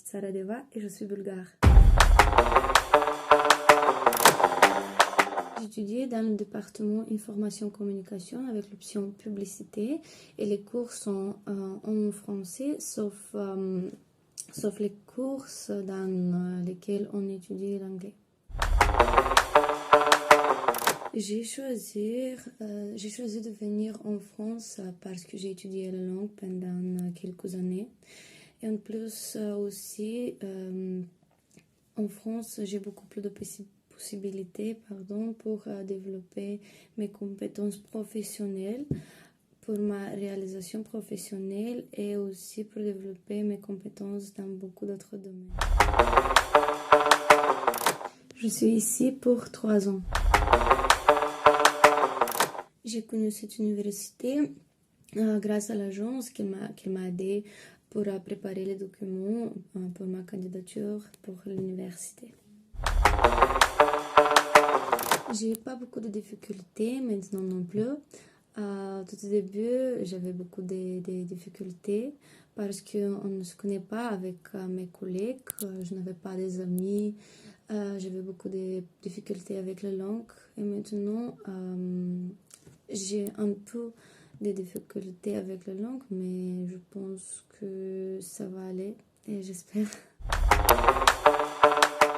Tsaradeva et je suis bulgare. J'étudiais dans le département information-communication avec l'option publicité et les cours sont en français sauf les cours dans lesquels on étudie l'anglais. J'ai choisi de venir en France parce que j'ai étudié la langue pendant quelques années. Et en plus aussi, en France, j'ai beaucoup plus de possibilités pour développer mes compétences professionnelles, pour ma réalisation professionnelle et aussi pour développer mes compétences dans beaucoup d'autres domaines. Je suis ici pour 3 ans. J'ai connu cette université grâce à l'agence qui m'a aidé pour préparer les documents pour ma candidature pour l'université. J'ai pas beaucoup de difficultés, maintenant non plus. Tout au début, j'avais beaucoup de difficultés parce qu'on ne se connaît pas avec mes collègues, je n'avais pas des amis, j'avais beaucoup de difficultés avec la langue et maintenant j'ai un peu de difficultés avec la langue, mais je pense que ça va aller et j'espère.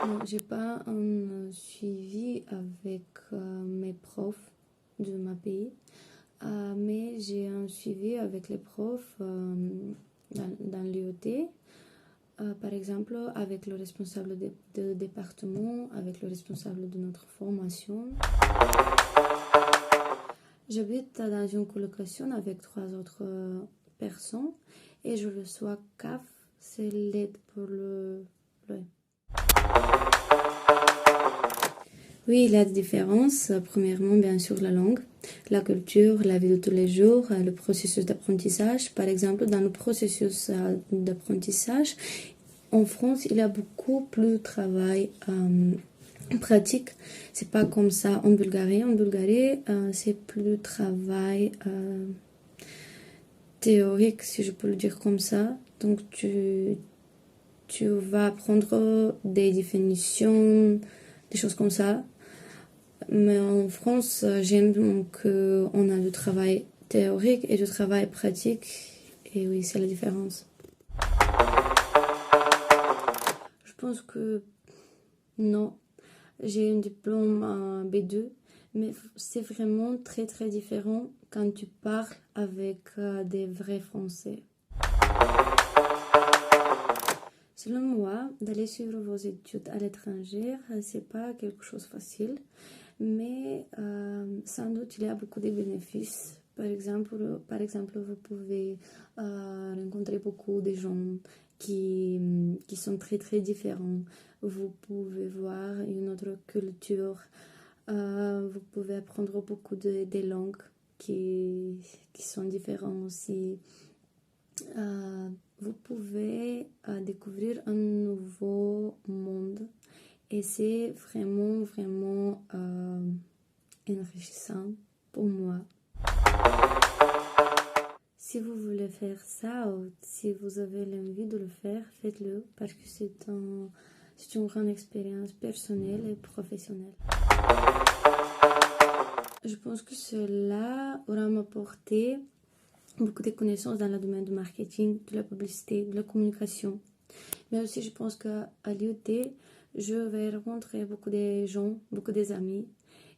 Non, j'ai pas un suivi avec mes profs de ma pays, mais j'ai un suivi avec les profs dans l'IoT, par exemple avec le responsable de département, avec le responsable de notre formation. J'habite dans une colocation avec 3 autres personnes et je reçois CAF, c'est l'aide pour le loyer. Oui, il y a des différences. Premièrement, bien sûr, la langue, la culture, la vie de tous les jours, le processus d'apprentissage. Par exemple, dans le processus d'apprentissage, en France, il y a beaucoup plus de travail pratique. C'est pas comme ça en Bulgarie. En Bulgarie, c'est plus de travail théorique, si je peux le dire comme ça. Donc, tu vas apprendre des définitions, des choses comme ça. Mais en France, j'aime qu'on a du travail théorique et du travail pratique. Et oui, c'est la différence. Je pense que non. J'ai un diplôme B2, mais c'est vraiment très très différent quand tu parles avec des vrais Français. Selon moi, d'aller suivre vos études à l'étranger, c'est pas quelque chose de facile, mais sans doute il y a beaucoup de bénéfices. Par exemple, vous pouvez rencontrer beaucoup de gens qui sont très très différents. Vous pouvez voir une autre culture. Vous pouvez apprendre beaucoup de langues qui sont différentes aussi. Vous pouvez découvrir un nouveau monde et c'est vraiment vraiment enrichissant pour moi. Si vous voulez faire ça ou si vous avez l'envie de le faire, faites-le parce que c'est une grande expérience personnelle et professionnelle. Je pense que cela aura m'apporté beaucoup de connaissances dans le domaine du marketing, de la publicité, de la communication. Mais aussi, je pense qu'à l'IoT, je vais rencontrer beaucoup de gens, beaucoup d'amis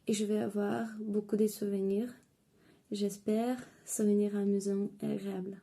et je vais avoir beaucoup de souvenirs. J'espère souvenirs amusants et agréables.